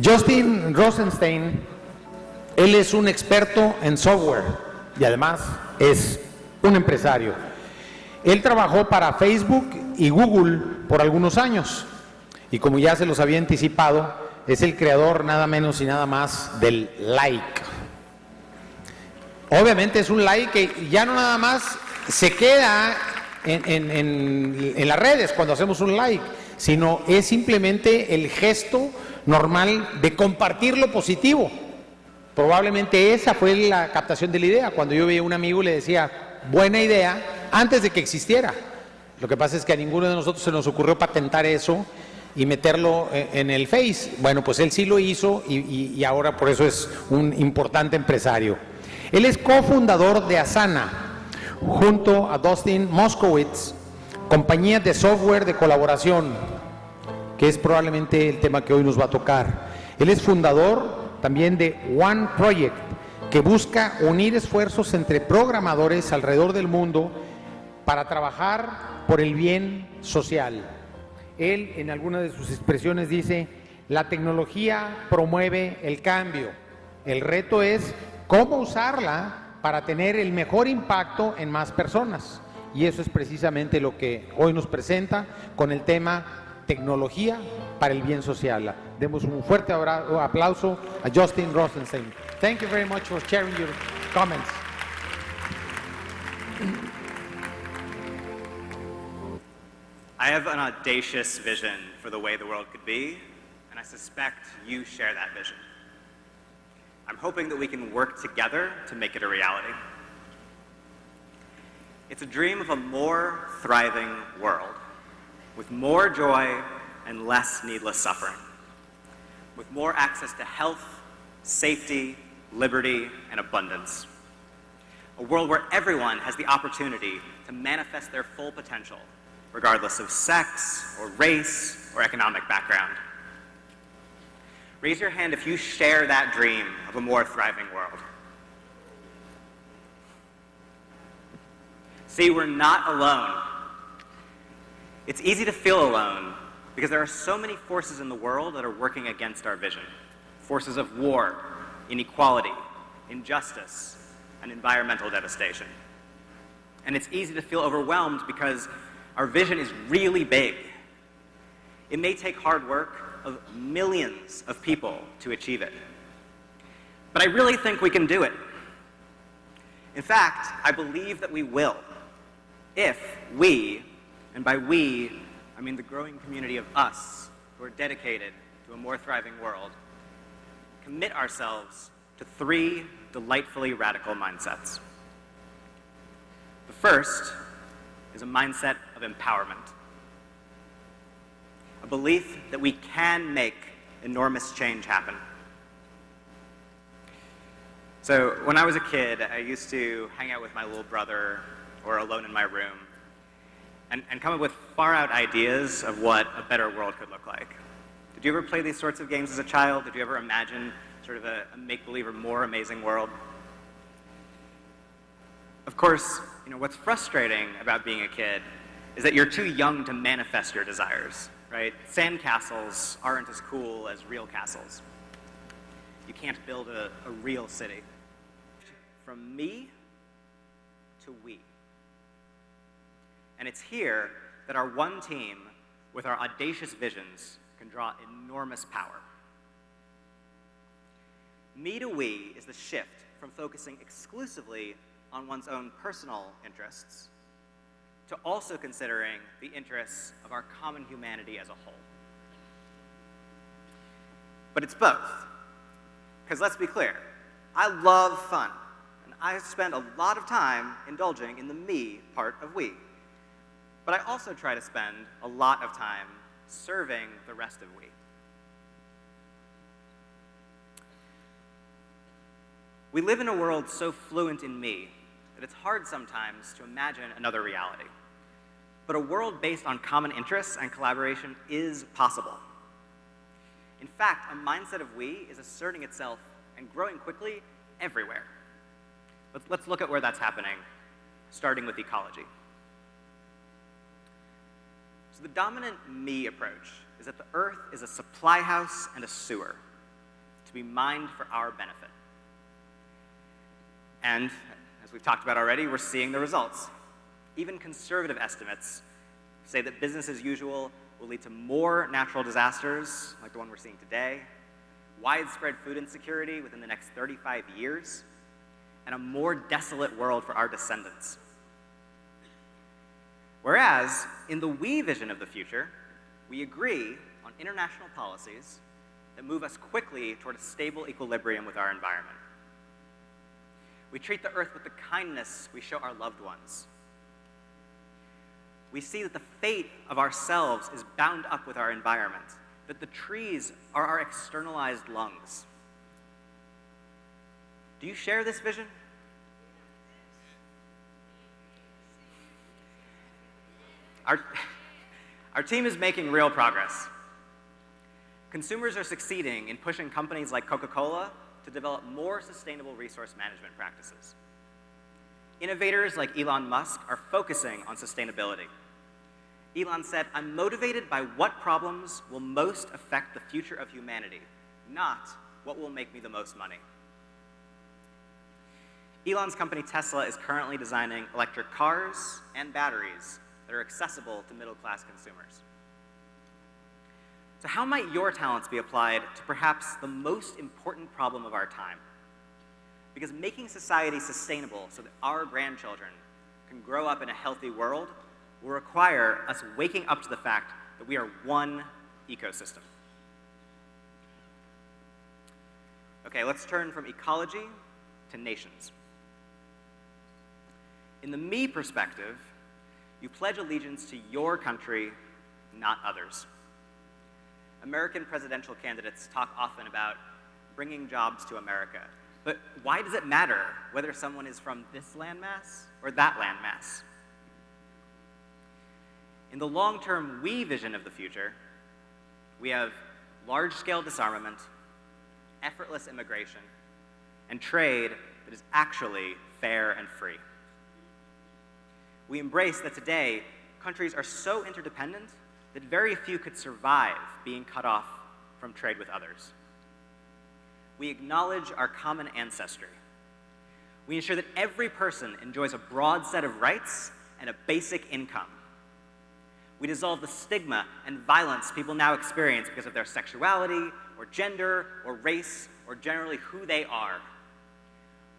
Justin Rosenstein, él es un experto en software y además es un empresario. Él trabajó para Facebook y Google por algunos años y, como ya se los había anticipado, es el creador nada menos y nada más del like. Obviamente es un like que ya no nada más se queda en las redes cuando hacemos un like, sino es simplemente el gesto normal de compartir lo positivo. Probablemente esa fue la captación de la idea. Cuando yo veía a un amigo le decía, buena idea, antes de que existiera. Lo que pasa es que a ninguno de nosotros se nos ocurrió patentar eso y meterlo en el Face. Bueno, pues él sí lo hizo y ahora por eso es un importante empresario. Él es cofundador de Asana, junto a Dustin Moskowitz, compañía de software de colaboración, que es probablemente el tema que hoy nos va a tocar. Él es fundador también de One Project, que busca unir esfuerzos entre programadores alrededor del mundo para trabajar por el bien social. Él, en alguna de sus expresiones, dice: la tecnología promueve el cambio. El reto es cómo usarla para tener el mejor impacto en más personas. Y eso es precisamente lo que hoy nos presenta con el tema tecnología para el bien social. Demos un fuerte aplauso a Justin Rosenstein. Thank you very much for sharing your comments. I have an audacious vision for the way the world could be, and I suspect you share that vision. I'm hoping that we can work together to make it a reality. It's a dream of a more thriving world, with more joy and less needless suffering, with more access to health, safety, liberty, and abundance. A world where everyone has the opportunity to manifest their full potential, regardless of sex, or race, or economic background. Raise your hand if you share that dream of a more thriving world. See, we're not alone. It's easy to feel alone because there are so many forces in the world that are working against our vision. Forces of war, inequality, injustice, and environmental devastation. And it's easy to feel overwhelmed because our vision is really big. It may take hard work of millions of people to achieve it. But I really think we can do it. In fact, I believe that we will, if we, and by we, I mean the growing community of us who are dedicated to a more thriving world, commit ourselves to 3 delightfully radical mindsets. The first is a mindset of empowerment. A belief that we can make enormous change happen. So when I was a kid, I used to hang out with my little brother or alone in my room and come up with far-out ideas of what a better world could look like. Did you ever play these sorts of games as a child? Did you ever imagine sort of a make-believe or more amazing world? Of course, you know, what's frustrating about being a kid is that you're too young to manifest your desires. Right? Sand castles aren't as cool as real castles. You can't build a real city. From me to we. And it's here that our one team, with our audacious visions, can draw enormous power. Me to we is the shift from focusing exclusively on one's own personal interests to also considering the interests of our common humanity as a whole. But it's both. Because let's be clear, I love fun, and I spend a lot of time indulging in the me part of we. But I also try to spend a lot of time serving the rest of we. We live in a world so fluent in me that it's hard sometimes to imagine another reality. But a world based on common interests and collaboration is possible. In fact, a mindset of we is asserting itself and growing quickly everywhere. Let's look at where that's happening, starting with ecology. So the dominant me approach is that the Earth is a supply house and a sewer. be mined for our benefit. And, as we've talked about already, we're seeing the results. Even conservative estimates say that business as usual will lead to more natural disasters, like the one we're seeing today, widespread food insecurity within the next 35 years, and a more desolate world for our descendants. Whereas, in the we vision of the future, we agree on international policies that move us quickly toward a stable equilibrium with our environment. We treat the earth with the kindness we show our loved ones. We see that the fate of ourselves is bound up with our environment, that the trees are our externalized lungs. Do you share this vision? Our team is making real progress. Consumers are succeeding in pushing companies like Coca-Cola to develop more sustainable resource management practices. Innovators like Elon Musk are focusing on sustainability. Elon said, "I'm motivated by what problems will most affect the future of humanity, not what will make me the most money." Elon's company Tesla is currently designing electric cars and batteries that are accessible to middle-class consumers. So how might your talents be applied to perhaps the most important problem of our time? Because making society sustainable so that our grandchildren can grow up in a healthy world will require us waking up to the fact that we are one ecosystem. Okay, let's turn from ecology to nations. In the me perspective, you pledge allegiance to your country, not others. American presidential candidates talk often about bringing jobs to America. But why does it matter whether someone is from this landmass or that landmass? In the long-term we vision of the future, we have large-scale disarmament, effortless immigration, and trade that is actually fair and free. We embrace that today, countries are so interdependent that very few could survive being cut off from trade with others. We acknowledge our common ancestry. We ensure that every person enjoys a broad set of rights and a basic income. We dissolve the stigma and violence people now experience because of their sexuality, or gender, or race, or generally who they are.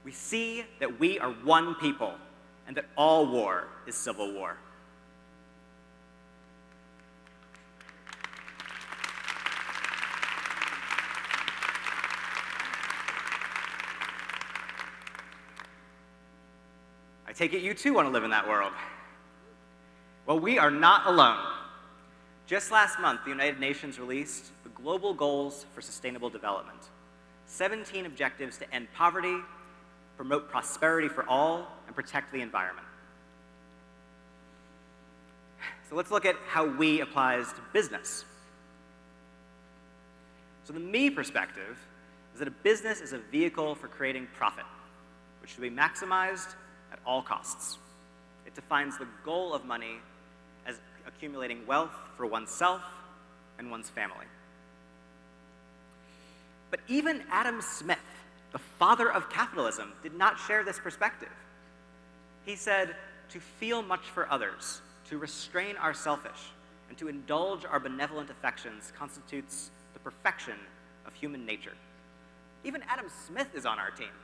We see that we are one people, and that all war is civil war. I take it you too want to live in that world. Well, we are not alone. Just last month, the United Nations released the Global Goals for Sustainable Development, 17 objectives to end poverty, promote prosperity for all, and protect the environment. So let's look at how we applies to business. So the me perspective is that a business is a vehicle for creating profit, which should be maximized at all costs. It defines the goal of money as accumulating wealth for oneself and one's family. But even Adam Smith, the father of capitalism, did not share this perspective. He said, to feel much for others, to restrain our selfish, and to indulge our benevolent affections constitutes the perfection of human nature. Even Adam Smith is on our team.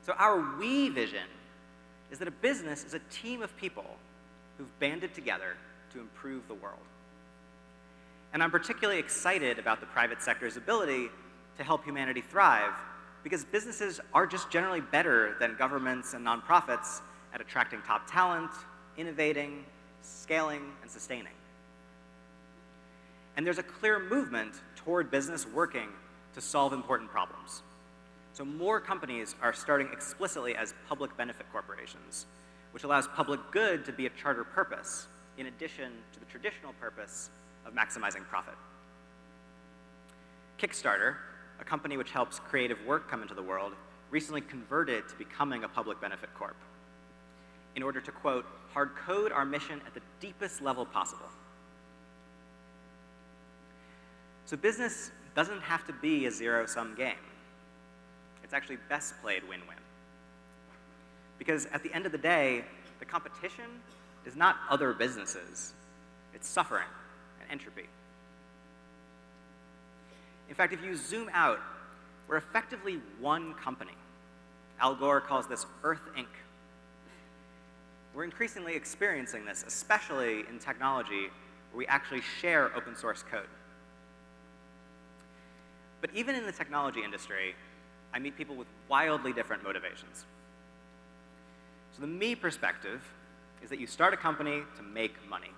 So our we vision is that a business is a team of people who've banded together to improve the world. And I'm particularly excited about the private sector's ability to help humanity thrive, because businesses are just generally better than governments and nonprofits at attracting top talent, innovating, scaling, and sustaining. And there's a clear movement toward business working to solve important problems. So more companies are starting explicitly as public benefit corporations, which allows public good to be a charter purpose, in addition to the traditional purpose of maximizing profit. Kickstarter, a company which helps creative work come into the world, recently converted to becoming a public benefit corp in order to, quote, hard code our mission at the deepest level possible. So business doesn't have to be a zero-sum game. It's actually best played win-win. Because at the end of the day, the competition is not other businesses. It's suffering and entropy. In fact, if you zoom out, we're effectively one company. Al Gore calls this Earth Inc. We're increasingly experiencing this, especially in technology, where we actually share open source code. But even in the technology industry, I meet people with wildly different motivations. So the me perspective is that you start a company to make money.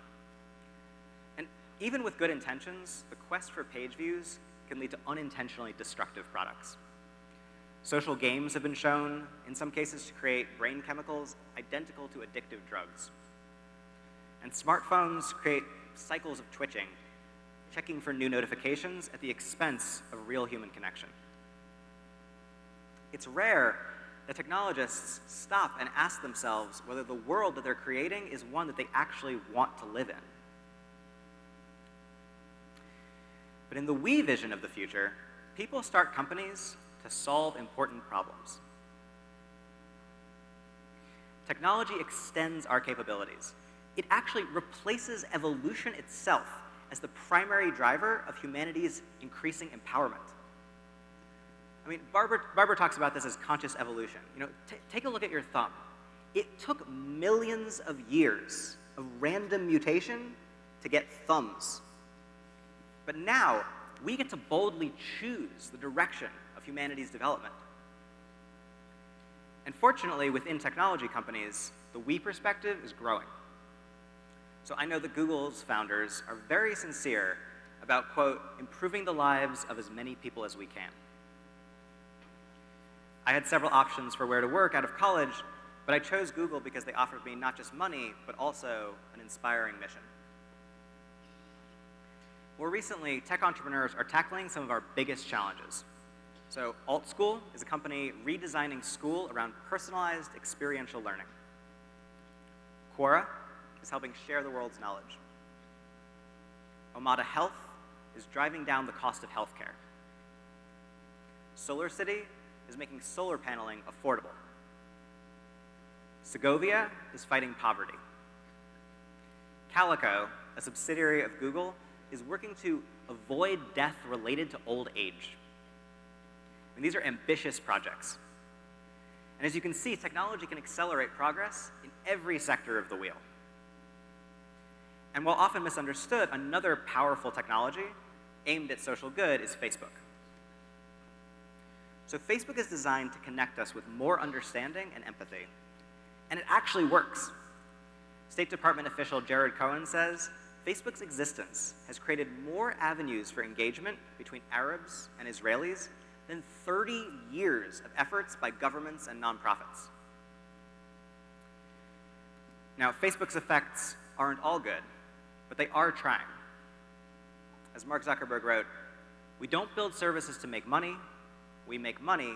And even with good intentions, the quest for page views can lead to unintentionally destructive products. Social games have been shown, in some cases, to create brain chemicals identical to addictive drugs. And smartphones create cycles of twitching, checking for new notifications at the expense of real human connection. It's rare that technologists stop and ask themselves whether the world that they're creating is one that they actually want to live in. But in the we vision of the future, people start companies to solve important problems. Technology extends our capabilities. It actually replaces evolution itself as the primary driver of humanity's increasing empowerment. I mean, Barber talks about this as conscious evolution. You know, take a look at your thumb. It took millions of years of random mutation to get thumbs. But now, we get to boldly choose the direction of humanity's development. And fortunately, within technology companies, the we perspective is growing. So I know that Google's founders are very sincere about, quote, improving the lives of as many people as we can. I had several options for where to work out of college, but I chose Google because they offered me not just money, but also an inspiring mission. More recently, tech entrepreneurs are tackling some of our biggest challenges. So AltSchool is a company redesigning school around personalized experiential learning. Quora is helping share the world's knowledge. Omada Health is driving down the cost of healthcare. SolarCity is making solar paneling affordable. Segovia is fighting poverty. Calico, a subsidiary of Google, is working to avoid death related to old age. I mean, these are ambitious projects. And as you can see, technology can accelerate progress in every sector of the wheel. And while often misunderstood, another powerful technology aimed at social good is Facebook. So Facebook is designed to connect us with more understanding and empathy. And it actually works. State Department official Jared Cohen says, Facebook's existence has created more avenues for engagement between Arabs and Israelis than 30 years of efforts by governments and nonprofits. Now, Facebook's effects aren't all good, but they are trying. As Mark Zuckerberg wrote, we don't build services to make money, we make money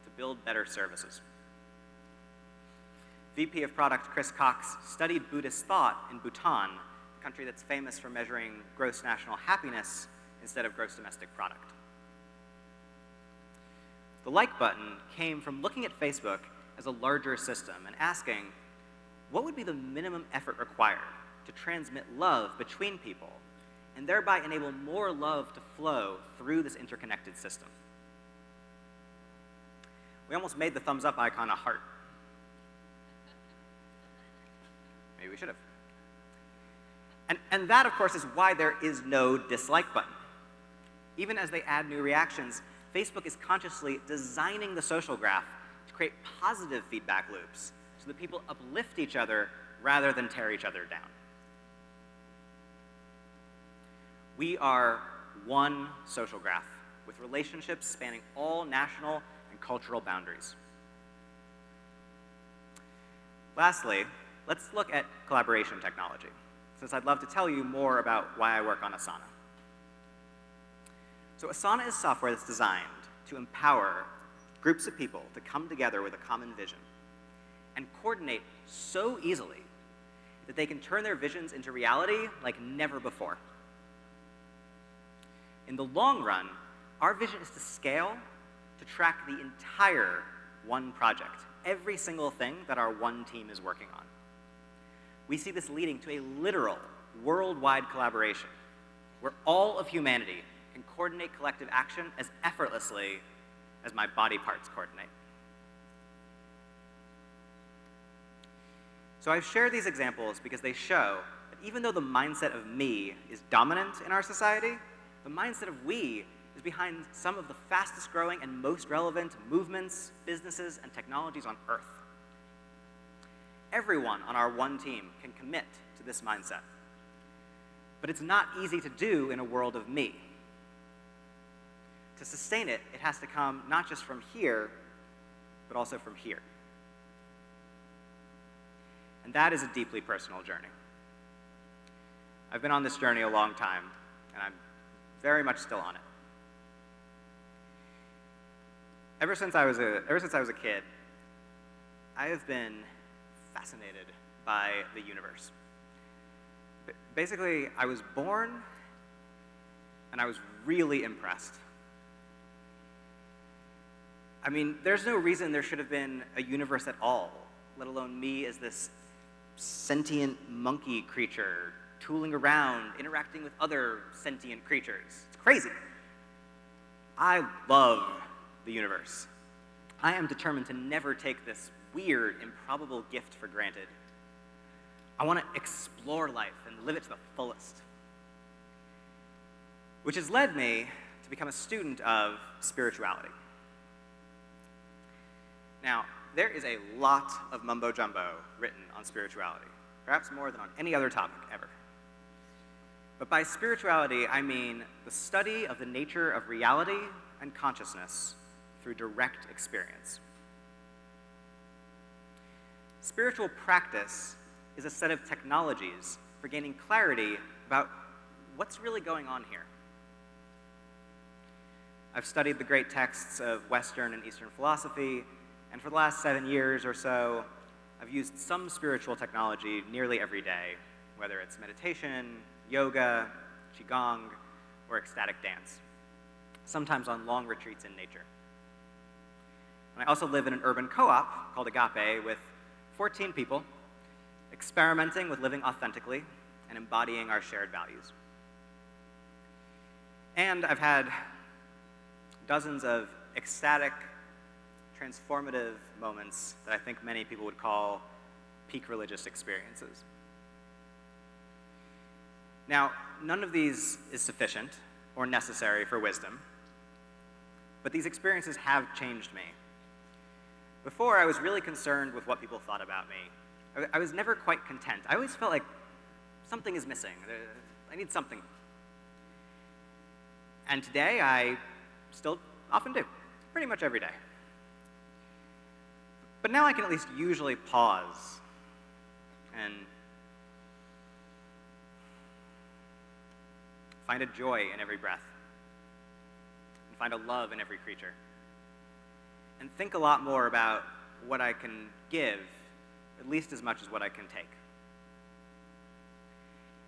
to build better services. VP of Product Chris Cox studied Buddhist thought in Bhutan, a country that's famous for measuring gross national happiness instead of gross domestic product. The like button came from looking at Facebook as a larger system and asking, what would be the minimum effort required to transmit love between people and thereby enable more love to flow through this interconnected system? We almost made the thumbs up icon a heart. Maybe we should have. And that, of course, is why there is no dislike button. Even as they add new reactions, Facebook is consciously designing the social graph to create positive feedback loops so that people uplift each other rather than tear each other down. We are one social graph with relationships spanning all national and cultural boundaries. Lastly, let's look at collaboration technology, since I'd love to tell you more about why I work on Asana. So Asana is software that's designed to empower groups of people to come together with a common vision and coordinate so easily that they can turn their visions into reality like never before. In the long run, our vision is to scale to track the entire one project, every single thing that our one team is working on. We see this leading to a literal worldwide collaboration where all of humanity can coordinate collective action as effortlessly as my body parts coordinate. So I've shared these examples because they show that even though the mindset of me is dominant in our society, the mindset of we is behind some of the fastest growing and most relevant movements, businesses, and technologies on Earth. Everyone on our one team can commit to this mindset. But it's not easy to do in a world of me. To sustain it, it has to come not just from here, but also from here. And that is a deeply personal journey. I've been on this journey a long time, and I'm very much still on it. Ever since I was a kid, I have been fascinated by the universe. Basically, I was born, and I was really impressed. I mean, there's no reason there should have been a universe at all, let alone me as this sentient monkey creature tooling around, interacting with other sentient creatures. It's crazy. I love the universe. I am determined to never take this weird, improbable gift for granted. I want to explore life and live it to the fullest. Which has led me to become a student of spirituality. Now, there is a lot of mumbo-jumbo written on spirituality, perhaps more than on any other topic ever. But by spirituality, I mean the study of the nature of reality and consciousness through direct experience. Spiritual practice is a set of technologies for gaining clarity about what's really going on here. I've studied the great texts of Western and Eastern philosophy, and for the last 7 years or so, I've used some spiritual technology nearly every day, whether it's meditation, yoga, qigong, or ecstatic dance, sometimes on long retreats in nature. And I also live in an urban co-op called Agape with 14 people, experimenting with living authentically and embodying our shared values. And I've had dozens of ecstatic, transformative moments that I think many people would call peak religious experiences. Now, none of these is sufficient or necessary for wisdom, but these experiences have changed me. Before, I was really concerned with what people thought about me. I was never quite content. I always felt like something is missing. I need something. And today, I still often do, pretty much every day. But now I can at least usually pause and find a joy in every breath, and find a love in every creature, and think a lot more about what I can give, at least as much as what I can take.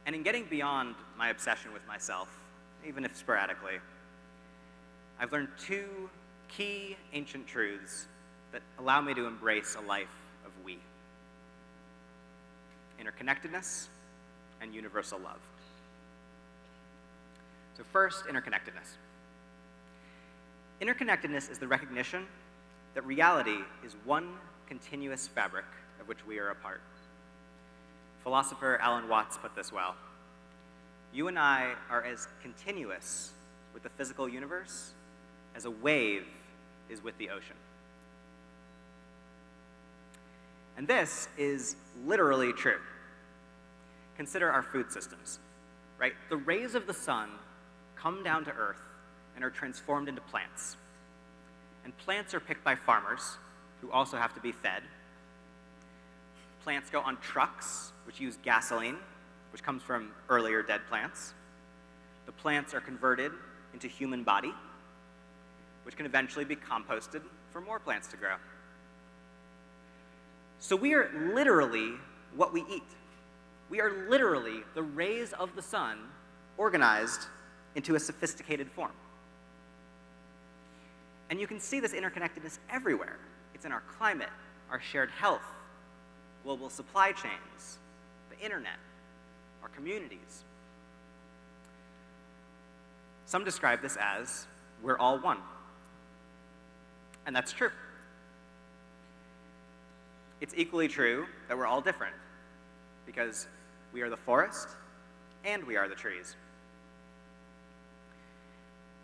And in getting beyond my obsession with myself, even if sporadically, I've learned two key ancient truths that allow me to embrace a life of we: interconnectedness and universal love. So first, interconnectedness. Interconnectedness is the recognition that reality is one continuous fabric of which we are a part. Philosopher Alan Watts put this well: you and I are as continuous with the physical universe as a wave is with the ocean. And this is literally true. Consider our food systems, right? The rays of the sun come down to Earth and are transformed into plants. And plants are picked by farmers, who also have to be fed. Plants go on trucks, which use gasoline, which comes from earlier dead plants. The plants are converted into human body, which can eventually be composted for more plants to grow. So we are literally what we eat. We are literally the rays of the sun organized into a sophisticated form. And you can see this interconnectedness everywhere. It's in our climate, our shared health, global supply chains, the internet, our communities. Some describe this as, we're all one. And that's true. It's equally true that we're all different, because we are the forest and we are the trees.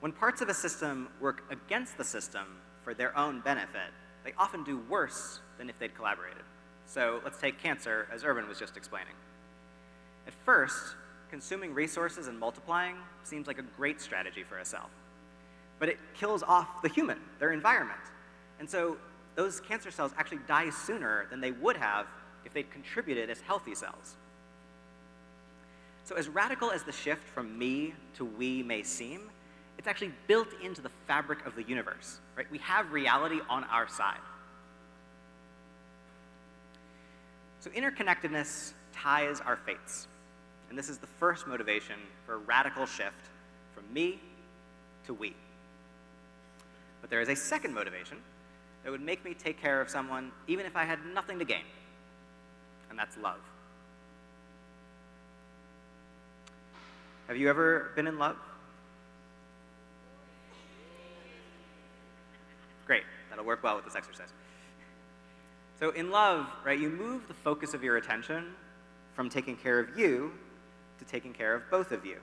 When parts of a system work against the system for their own benefit, they often do worse than if they'd collaborated. So let's take cancer, as Urban was just explaining. At first, consuming resources and multiplying seems like a great strategy for a cell. But it kills off the human, their environment. And so those cancer cells actually die sooner than they would have if they'd contributed as healthy cells. So as radical as the shift from me to we may seem, it's actually built into the fabric of the universe, right? We have reality on our side. So interconnectedness ties our fates. And this is the first motivation for a radical shift from me to we. But there is a second motivation that would make me take care of someone even if I had nothing to gain, and that's love. Have you ever been in love? Great, that'll work well with this exercise. So in love, right, you move the focus of your attention from taking care of you to taking care of both of you.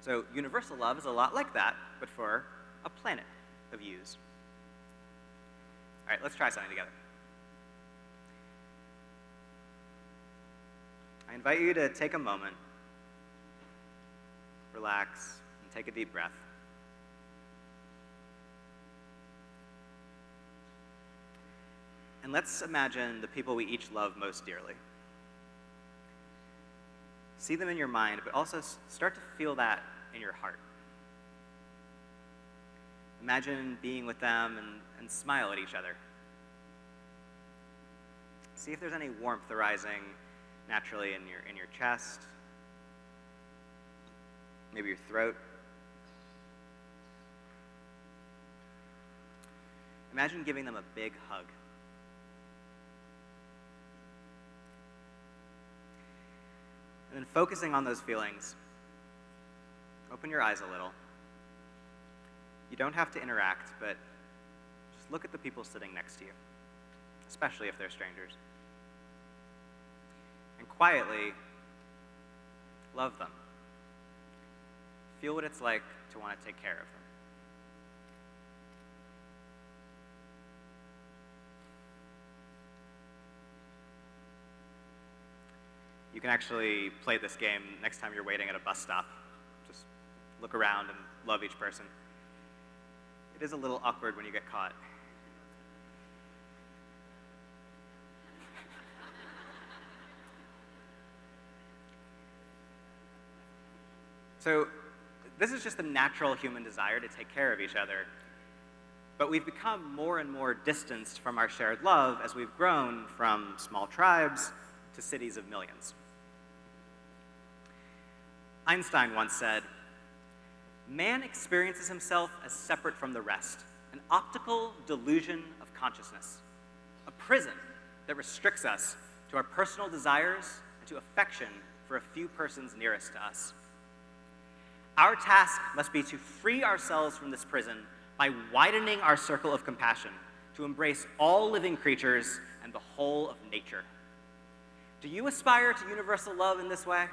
So universal love is a lot like that, but for a planet of yous. All right, let's try something together. I invite you to take a moment, relax, and take a deep breath. And let's imagine the people we each love most dearly. See them in your mind, but also start to feel that in your heart. Imagine being with them and smile at each other. See if there's any warmth arising naturally in your chest, maybe your throat. Imagine giving them a big hug. And then focusing on those feelings, open your eyes a little. You don't have to interact, but just look at the people sitting next to you, especially if they're strangers. And quietly love them. Feel what it's like to want to take care of them. You can actually play this game next time you're waiting at a bus stop. Just look around and love each person. It is a little awkward when you get caught. So this is just a natural human desire to take care of each other. But we've become more and more distanced from our shared love as we've grown from small tribes to cities of millions. Einstein once said, "Man experiences himself as separate from the rest, an optical delusion of consciousness, a prison that restricts us to our personal desires and to affection for a few persons nearest to us. Our task must be to free ourselves from this prison by widening our circle of compassion, to embrace all living creatures and the whole of nature." Do you aspire to universal love in this way?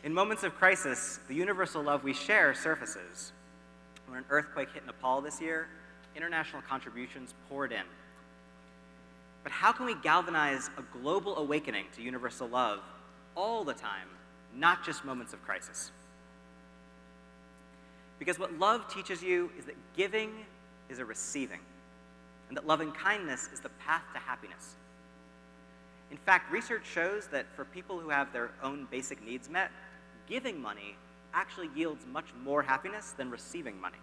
In moments of crisis, the universal love we share surfaces. When an earthquake hit Nepal this year, international contributions poured in. But how can we galvanize a global awakening to universal love all the time, not just moments of crisis? Because what love teaches you is that giving is a receiving, and that loving kindness is the path to happiness. In fact, research shows that for people who have their own basic needs met, giving money actually yields much more happiness than receiving money.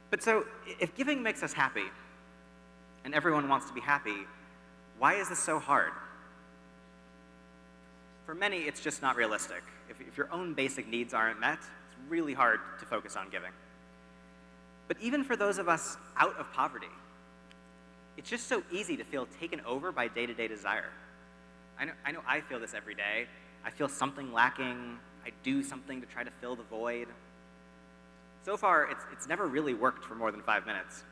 But so, if giving makes us happy, and everyone wants to be happy, why is this so hard? for many, it's just not realistic. If your own basic needs aren't met, it's really hard to focus on giving. But even for those of us out of poverty, it's just so easy to feel taken over by day-to-day desire. I know I feel this every day. I feel something lacking. I do something to try to fill the void. So far, it's never really worked for more than 5 minutes.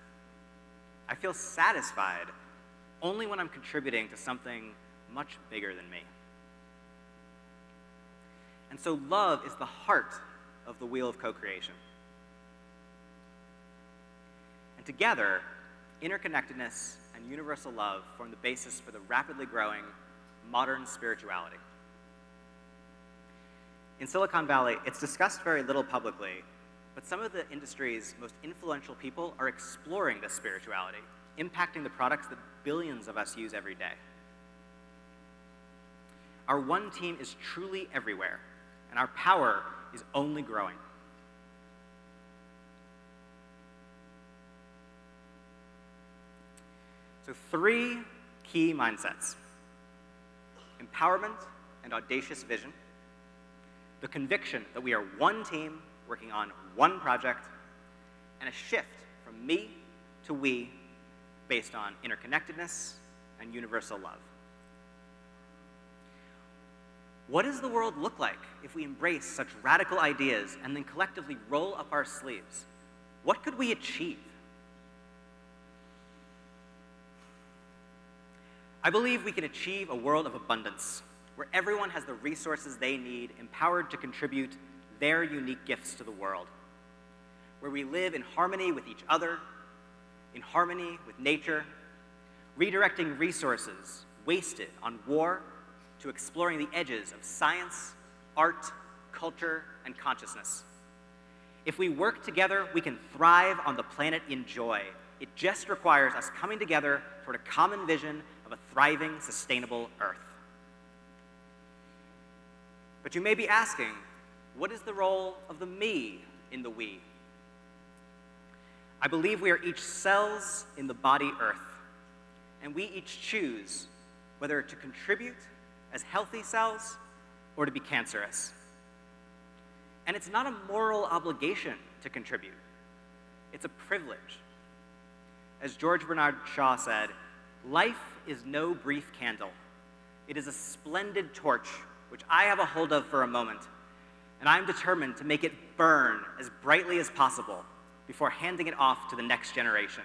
I feel satisfied only when I'm contributing to something much bigger than me. And so love is the heart of the wheel of co-creation. And together, interconnectedness and universal love form the basis for the rapidly growing modern spirituality. In Silicon Valley, it's discussed very little publicly, but some of the industry's most influential people are exploring this spirituality, impacting the products that billions of us use every day. Our one team is truly everywhere, and our power is only growing. So 3 key mindsets: empowerment and audacious vision, the conviction that we are one team working on one project, and a shift from me to we based on interconnectedness and universal love. What does the world look like if we embrace such radical ideas and then collectively roll up our sleeves? What could we achieve? I believe we can achieve a world of abundance, where everyone has the resources they need, empowered to contribute their unique gifts to the world, where we live in harmony with each other, in harmony with nature, redirecting resources wasted on war to exploring the edges of science, art, culture, and consciousness. If we work together, we can thrive on the planet in joy. It just requires us coming together toward a common vision of a thriving, sustainable Earth. But you may be asking, what is the role of the me in the we? I believe we are each cells in the body Earth, and we each choose whether to contribute as healthy cells or to be cancerous. And it's not a moral obligation to contribute. It's a privilege. As George Bernard Shaw said, life is no brief candle. It is a splendid torch, which I have a hold of for a moment, and I'm determined to make it burn as brightly as possible before handing it off to the next generation.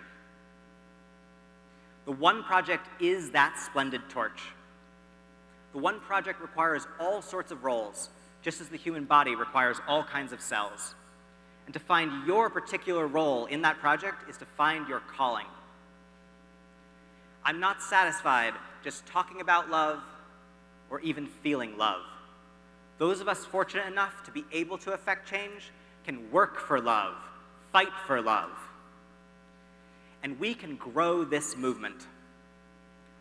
The One Project is that splendid torch. The One Project requires all sorts of roles, just as the human body requires all kinds of cells. And to find your particular role in that project is to find your calling. I'm not satisfied just talking about love or even feeling love. Those of us fortunate enough to be able to affect change can work for love, fight for love. And we can grow this movement.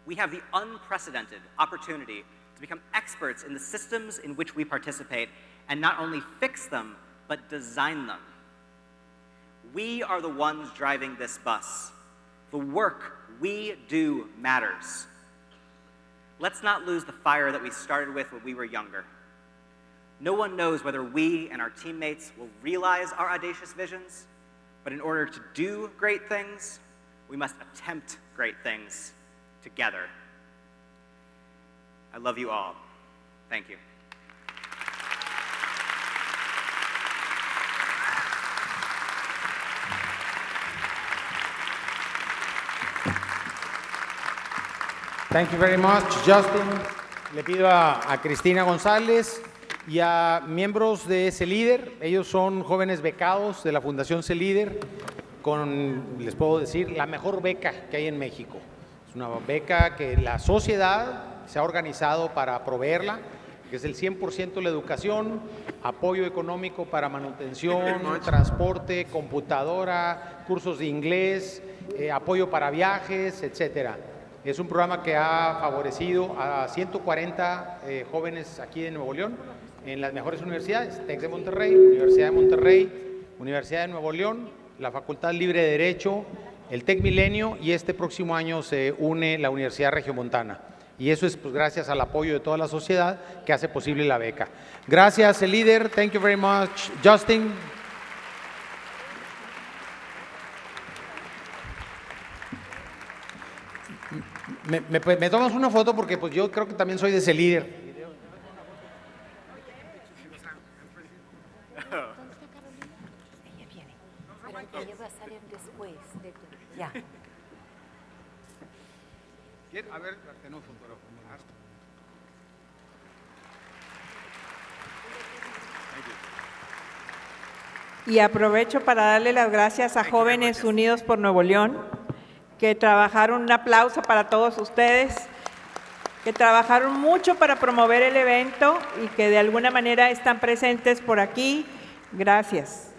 We have the unprecedented opportunity to become experts in the systems in which we participate and not only fix them, but design them. We are the ones driving this bus. The work we do matters. Let's not lose the fire that we started with when we were younger. No one knows whether we and our teammates will realize our audacious visions, but in order to do great things, we must attempt great things together. I love you all. Thank you. Thank you very much, Justin. Le pido a Cristina González y a miembros de CELíder. Ellos son jóvenes becados de la Fundación CELíder con, les puedo decir, la mejor beca que hay en México. Es una beca que la sociedad se ha organizado para proveerla, que es el 100% la educación, apoyo económico para manutención, transporte, computadora, cursos de inglés, apoyo para viajes, etcétera. Es un programa que ha favorecido a 140 jóvenes aquí de Nuevo León en las mejores universidades: TEC de Monterrey, Universidad de Monterrey, Universidad de Nuevo León, la Facultad Libre de Derecho, el TEC Milenio, y este próximo año se une la Universidad Regiomontana. Y eso es pues, gracias al apoyo de toda la sociedad que hace posible la beca. Gracias, el líder. Thank you very much. Justin. Me tomas una foto porque pues yo creo que también soy de ese líder. Ella viene, pero ella va a salir después de tú. Ya. A ver, tenemos fotógrafo. Y aprovecho para darle las gracias a Jóvenes Unidos por Nuevo León, que trabajaron, un aplauso para todos ustedes, que trabajaron mucho para promover el evento y que de alguna manera están presentes por aquí. Gracias.